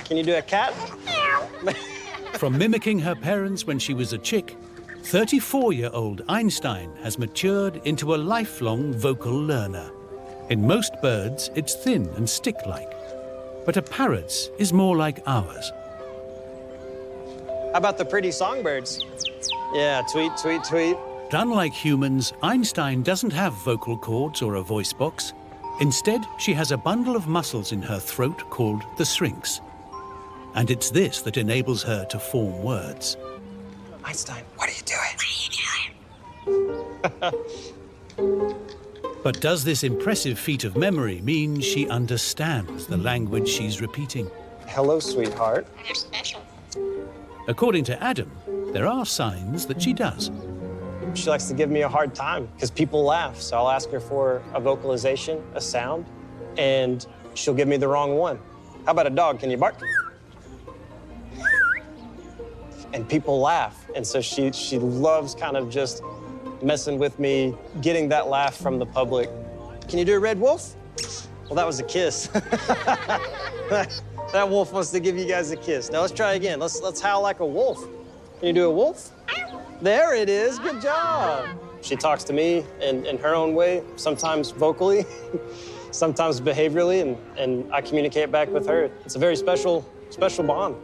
Can you do a cat? From mimicking her parents when she was a chick, 34-year-old Einstein has matured into a lifelong vocal learner. In most birds, it's thin and stick-like, but a parrot's is more like ours. How about the pretty songbirds? Yeah, tweet, tweet, tweet. Unlike humans, Einstein doesn't have vocal cords or a voice box. Instead, she has a bundle of muscles in her throat called the syrinx. And it's this that enables her to form words. Einstein, what are you doing? But does this impressive feat of memory mean she understands the language she's repeating? Hello, sweetheart. You're special. According to Adam, there are signs that she does. She likes to give me a hard time because people laugh. So I'll ask her for a vocalization, a sound, and she'll give me the wrong one. How about a dog? Can you bark? And people laugh. And so she loves kind of just messing with me, getting that laugh from the public. Can you do a red wolf? Well, that was a kiss. That wolf wants to give you guys a kiss. Now let's try again. Let's howl like a wolf. Can you do a wolf? There it is. Good job. She talks to me in her own way, sometimes vocally, sometimes behaviorally, and I communicate back with her. It's a very special bond.